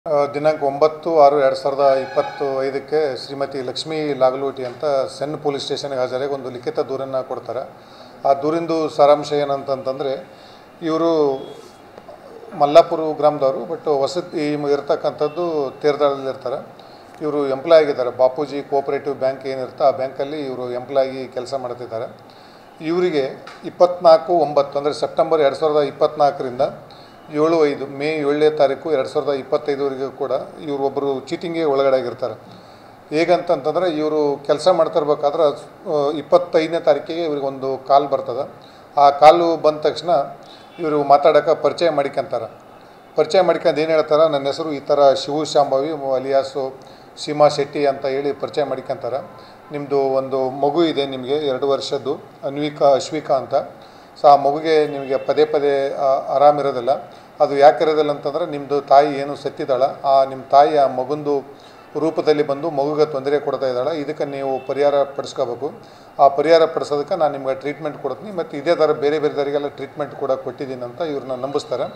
ದಿನಾಂಕ 9/6/2025ಕ್ಕೆ ಶ್ರೀಮತಿ ಲಕ್ಷ್ಮೀ ಲಾಗಲೋಟಿ ಅಂತ ಸೆನ್ ಪೊಲೀಸ್ ಸ್ಟೇಷನ್ಗೆ ಹಾಜರಾಗಿ ಒಂದು ಲಿಖಿತ ದೂರನ್ನು ಕೊಡ್ತಾರೆ. ಆ ದೂರಿಂದು ಸಾರಾಂಶ ಏನಂತಂದರೆ, ಇವರು ಮಲ್ಲಾಪುರ ಗ್ರಾಮದವರು, ಬಟ್ ವಸತಿ ಇರ್ತಕ್ಕಂಥದ್ದು ತೇರದಾಳದಲ್ಲಿರ್ತಾರೆ. ಇವರು ಎಂಪ್ಲಾಯ್ ಆಗಿದ್ದಾರೆ. ಬಾಪೂಜಿ ಕೋಆಪರೇಟಿವ್ ಬ್ಯಾಂಕ್ ಏನಿರುತ್ತೆ ಆ ಬ್ಯಾಂಕಲ್ಲಿ ಇವರು ಎಂಪ್ಲಾಯ್ ಆಗಿ ಕೆಲಸ ಮಾಡ್ತಿದ್ದಾರೆ. ಇವರಿಗೆ 24/9 ಅಂದರೆ ಸೆಪ್ಟೆಂಬರ್ 2024ರಿಂದ 7/5 ಮೇ 7ನೇ ತಾರೀಕು 2025ವರೆಗೂ ಕೂಡ ಇವರು ಒಬ್ಬರು ಚೀಟಿಂಗ್ಗೆ ಒಳಗಡೆ ಆಗಿರ್ತಾರೆ. ಹೇಗಂತಂತಂದರೆ, ಇವರು ಕೆಲಸ ಮಾಡ್ತಿರ್ಬೇಕಾದ್ರೆ 25ನೇ ತಾರೀಕಿಗೆ ಇವ್ರಿಗೆ ಒಂದು ಕಾಲ್ ಬರ್ತದೆ. ಆ ಕಾಲು ಬಂದ ತಕ್ಷಣ ಇವರು ಮಾತಾಡೋಕೆ ಪರಿಚಯ ಮಾಡಿಕೊಂತಾರೆ. ಪರಿಚಯ ಮಾಡ್ಕೊಂಡು ಏನು ಹೇಳ್ತಾರೆ, ನನ್ನ ಹೆಸರು ಈ ಥರ ಶಿವು ಶಾಂಭವಿ ಅಲಿಯಾಸು ಸೀಮಾ ಶೆಟ್ಟಿ ಅಂತ ಹೇಳಿ ಪರಿಚಯ ಮಾಡಿಕೊಂತಾರೆ. ನಿಮ್ಮದು ಒಂದು ಮಗು ಇದೆ, ನಿಮಗೆ 2 ವರ್ಷದ್ದು ಅಶ್ವಿಕಾ ಅಂತ. ಸೊ ಆ ಮಗುಗೆ ನಿಮಗೆ ಪದೇ ಪದೇ ಆರಾಮಿರೋದಿಲ್ಲ. ಅದು ಯಾಕೆ ಇರೋದಿಲ್ಲ ಅಂತಂದರೆ, ನಿಮ್ಮದು ತಾಯಿ ಏನು ಸತ್ತಿದ್ದಾಳೆ, ಆ ನಿಮ್ಮ ತಾಯಿ ಆ ಮಗುಂದು ರೂಪದಲ್ಲಿ ಬಂದು ಮಗುಗೆ ತೊಂದರೆ ಕೊಡ್ತಾ ಇದ್ದಾಳೆ. ಇದಕ್ಕೆ ನೀವು ಪರಿಹಾರ ಪಡಿಸ್ಕೋಬೇಕು. ಆ ಪರಿಹಾರ ಪಡಿಸೋದಕ್ಕೆ ನಾನು ನಿಮ್ಗೆ ಟ್ರೀಟ್ಮೆಂಟ್ ಕೊಡ್ತೀನಿ, ಮತ್ತು ಇದೇ ಥರ ಬೇರೆ ಬೇರೆದವರಿಗೆಲ್ಲ ಟ್ರೀಟ್ಮೆಂಟ್ ಕೂಡ ಕೊಟ್ಟಿದ್ದೀನಿ ಅಂತ ಇವ್ರನ್ನ ನಂಬಿಸ್ತಾರೆ.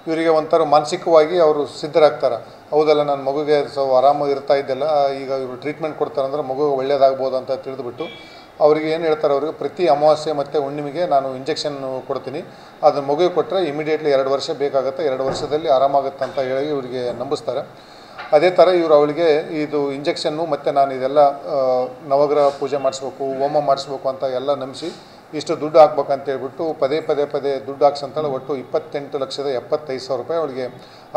ಇವರಿಗೆ ಒಂಥರ ಮಾನಸಿಕವಾಗಿ ಅವರು ಸಿದ್ಧರಾಗ್ತಾರೆ. ಹೌದಲ್ಲ, ನನ್ನ ಮಗುಗೆ ಆರಾಮಾಗಿ ಇರ್ತಾ ಇದ್ದಲ್ಲ, ಈಗ ಇವರು ಟ್ರೀಟ್ಮೆಂಟ್ ಕೊಡ್ತಾರೆ ಅಂದರೆ ಮಗು ಒಳ್ಳೆಯದಾಗ್ಬೋದು ಅಂತ ತಿಳಿದುಬಿಟ್ಟು ಅವ್ರಿಗೆ ಏನು ಹೇಳ್ತಾರೆ, ಅವ್ರಿಗೆ ಪ್ರತಿ ಅಮಾವಾಸ್ಯೆ ಮತ್ತು ಹುಣ್ಣಿಮೆಗೆ ನಾನು ಇಂಜೆಕ್ಷನ್ ಕೊಡ್ತೀನಿ, ಅದನ್ನು ಮಗುವಿಗೆ ಕೊಟ್ಟರೆ ಇಮಿಡಿಯೇಟ್ಲಿ 2 ವರ್ಷ ಬೇಕಾಗುತ್ತೆ, 2 ವರ್ಷದಲ್ಲಿ ಆರಾಮಾಗುತ್ತೆ ಅಂತ ಹೇಳಿ ಇವರಿಗೆ ನಂಬಿಸ್ತಾರೆ. ಅದೇ ಥರ ಇವರು ಅವಳಿಗೆ ಇದು ಇಂಜೆಕ್ಷನ್ನು ಮತ್ತು ನಾನು ಇದೆಲ್ಲ ನವಗ್ರಹ ಪೂಜೆ ಮಾಡಿಸ್ಬೇಕು, ಹೋಮ ಮಾಡಿಸ್ಬೇಕು ಅಂತ ಎಲ್ಲ ನಂಬಿಸಿ ಇಷ್ಟು ದುಡ್ಡು ಹಾಕ್ಬೇಕಂತ ಹೇಳ್ಬಿಟ್ಟು ಪದೇ ದುಡ್ಡು ಹಾಕ್ಸಂತಾಳೆ. ಒಟ್ಟು 28,75,000 ರೂಪಾಯಿ ಅವಳಿಗೆ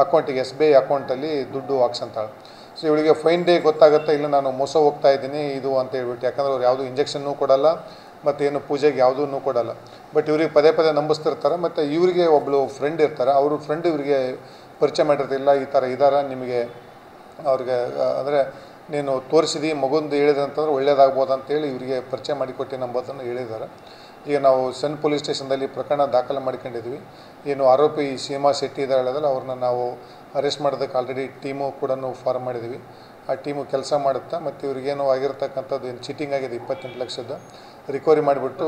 ಅಕೌಂಟಿಗೆ SBI ಅಕೌಂಟಲ್ಲಿ ದುಡ್ಡು ಹಾಕ್ಸಂತಾಳೆ. ಸೊ ಇವಳಿಗೆ ಫೈನ್ ಡೇ ಗೊತ್ತಾಗುತ್ತೆ, ಇಲ್ಲ ನಾನು ಮೋಸ ಹೋಗ್ತಾ ಇದ್ದೀನಿ ಇದು ಅಂತ ಹೇಳ್ಬಿಟ್ಟು. ಯಾಕಂದರೆ ಅವ್ರು ಯಾವುದು ಇಂಜೆಕ್ಷನ್ನೂ ಕೊಡೋಲ್ಲ ಮತ್ತು ಏನು ಪೂಜೆಗೆ ಯಾವುದೂ ಕೊಡೋಲ್ಲ. ಬಟ್ ಇವ್ರಿಗೆ ಪದೇ ನಂಬಿಸ್ತಿರ್ತಾರೆ. ಮತ್ತು ಇವರಿಗೆ ಒಬ್ಬಳು ಫ್ರೆಂಡ್ ಇರ್ತಾರೆ, ಅವರು ಫ್ರೆಂಡ್ ಇವರಿಗೆ ಪರಿಚಯ ಮಾಡಿರ್ತಿಲ್ಲ, ಈ ಥರ ಇದ್ದಾರೆ ನಿಮಗೆ, ಅವ್ರಿಗೆ ಅಂದರೆ ನೀನು ತೋರಿಸಿದಿ ಮಗುಂದು ಹೇಳಿದೆ ಅಂತಂದ್ರೆ ಒಳ್ಳೇದಾಗ್ಬೋದು ಅಂತೇಳಿ ಇವರಿಗೆ ಪರಿಚಯ ಮಾಡಿಕೊಟ್ಟು ನಂಬೋದನ್ನು ಹೇಳಿದ್ದಾರೆ. ಈಗ ನಾವು ಸೆನ್ ಪೊಲೀಸ್ ಸ್ಟೇಷನ್ದಲ್ಲಿ ಪ್ರಕರಣ ದಾಖಲೆ ಮಾಡ್ಕೊಂಡಿದ್ವಿ. ಏನು ಆರೋಪಿ ಸೀಮಾ ಶೆಟ್ಟಿ ಇದ್ದಾಳಲ್ಲ, ಅವ್ರನ್ನ ನಾವು ಅರೆಸ್ಟ್ ಮಾಡೋದಕ್ಕೆ ಆಲ್ರೆಡಿ ಟೀಮು ಕೂಡ ಫಾರ್ಮ್ ಮಾಡಿದ್ವಿ. ಆ ಟೀಮು ಕೆಲಸ ಮಾಡುತ್ತಾ ಮತ್ತು ಇವ್ರಿಗೇನು ಆಗಿರ್ತಕ್ಕಂಥದ್ದು ಏನು ಚೀಟಿಂಗ್ ಆಗಿದೆ 28 ಲಕ್ಷದ ರಿಕವರಿ ಮಾಡಿಬಿಟ್ಟು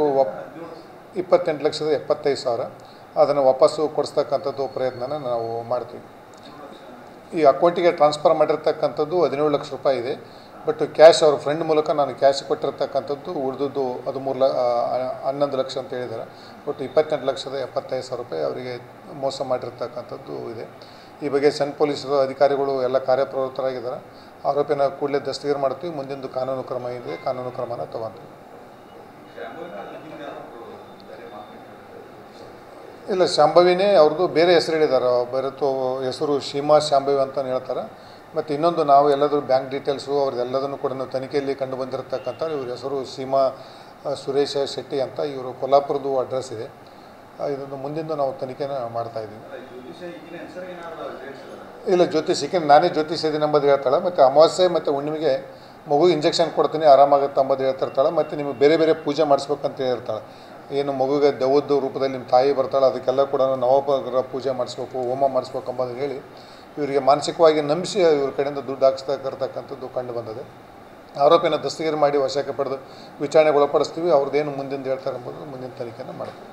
28,75,000 ಅದನ್ನು ವಾಪಸ್ಸು ಕೊಡಿಸ್ತಕ್ಕಂಥದ್ದು ಪ್ರಯತ್ನನ ನಾವು ಮಾಡ್ತೀವಿ. ಈ ಅಕೌಂಟಿಗೆ ಟ್ರಾನ್ಸ್ಫರ್ ಮಾಡಿರ್ತಕ್ಕಂಥದ್ದು 17 ಲಕ್ಷ ರೂಪಾಯಿ ಇದೆ. ಬಟ್ ಕ್ಯಾಶ್ ಅವ್ರ ಫ್ರೆಂಡ್ ಮೂಲಕ ನಾನು ಕ್ಯಾಶ್ ಕೊಟ್ಟಿರ್ತಕ್ಕಂಥದ್ದು ಉಳಿದದ್ದು 11 ಲಕ್ಷ ಅಂತ ಹೇಳಿದ್ದಾರೆ. ಒಟ್ಟು 28,75,000 ರೂಪಾಯಿ ಅವರಿಗೆ ಮೋಸ ಮಾಡಿರ್ತಕ್ಕಂಥದ್ದು ಇದೆ. ಈ ಬಗ್ಗೆ ಸೆನ್ ಪೊಲೀಸ್ ಅಧಿಕಾರಿಗಳು ಎಲ್ಲ ಕಾರ್ಯಪ್ರವೃತ್ತರಾಗಿದ್ದಾರೆ. ಆರೋಪಿನ ಕೂಡಲೇ ದಸ್ತಗಿರಿ ಮಾಡ್ತೀವಿ. ಮುಂದಿನ ಕಾನೂನು ಕ್ರಮ ಇದೆ, ಕಾನೂನು ಕ್ರಮನ ತಗೊಂತೀವಿ. ಇಲ್ಲ, ಶಾಂಭವಿನೇ ಅವ್ರದ್ದು ಬೇರೆ ಹೆಸರು ಹೇಳಿದ್ದಾರೆ. ಬರುತ್ತೋ ಹೆಸರು ಸೀಮಾ ಶಾಂಭವಿ ಅಂತ ಹೇಳ್ತಾರೆ. ಮತ್ತು ಇನ್ನೊಂದು ನಾವು ಎಲ್ಲಾದರೂ ಬ್ಯಾಂಕ್ ಡೀಟೇಲ್ಸು ಅವ್ರದ್ದೆಲ್ಲದನ್ನು ಕೂಡ ನಾವು ತನಿಖೆಯಲ್ಲಿ ಕಂಡು ಬಂದಿರತಕ್ಕಂಥ ಇವ್ರ ಹೆಸರು ಸೀಮಾ ಸುರೇಶ ಶೆಟ್ಟಿ ಅಂತ. ಇವರು ಕೊಲ್ಲಾಪುರದ್ದು ಅಡ್ರೆಸ್ ಇದೆ. ಇದನ್ನು ಮುಂದಿಂದ ನಾವು ತನಿಖೆನ ಮಾಡ್ತಾಯಿದ್ದೀವಿ. ಇಲ್ಲ, ಜ್ಯೋತಿಷಿಕೆ ನಾನೇ ಜ್ಯೋತಿಷ ನಂಬದು ಹೇಳ್ತಾಳೆ. ಮತ್ತು ಅಮಾವಾಸ್ಯೆ ಮತ್ತು ಹುಣ್ಣಿಮೆಗೆ ಮಗು ಇಂಜೆಕ್ಷನ್ ಕೊಡ್ತೀನಿ ಆರಾಮಾಗುತ್ತೆ ಅಂಬದು ಹೇಳ್ತಿರ್ತಾಳೆ. ಮತ್ತು ನಿಮಗೆ ಬೇರೆ ಪೂಜೆ ಮಾಡಿಸ್ಬೇಕಂತ ಹೇಳಿರ್ತಾಳೆ. ಏನು ಮಗುಗೆ ದೆವ್ವದ ರೂಪದಲ್ಲಿ ನಿಮ್ಮ ತಾಯಿ ಬರ್ತಾಳೆ, ಅದಕ್ಕೆಲ್ಲ ಕೂಡ ನವಗ್ರಹ ಪೂಜೆ ಮಾಡಿಸ್ಬೇಕು, ಹೋಮ ಮಾಡಿಸ್ಬೇಕು ಅಂಬೋದು ಹೇಳಿ ಇವರಿಗೆ ಮಾನಸಿಕವಾಗಿ ನಂಬಿಸಿ ಇವ್ರ ಕಡೆಯಿಂದ ದುಡ್ಡು ಹಾಕ್ಸ್ತಕ್ಕಂಥದ್ದು ಕಂಡು ಬಂದಿದೆ. ಆರೋಪಿನ ದಸ್ತಗಿರಿ ಮಾಡಿ ವಶಕ್ಕೆ ಪಡೆದು ವಿಚಾರಣೆಗೆ ಒಳಪಡಿಸ್ತೀವಿ. ಅವ್ರದ್ದೇನು ಮುಂದಿನ ಹೇಳ್ತಾರೆ ಎಂಬುದು ಮುಂದಿನ ತನಿಖೆಯನ್ನು ಮಾಡ್ತೀವಿ.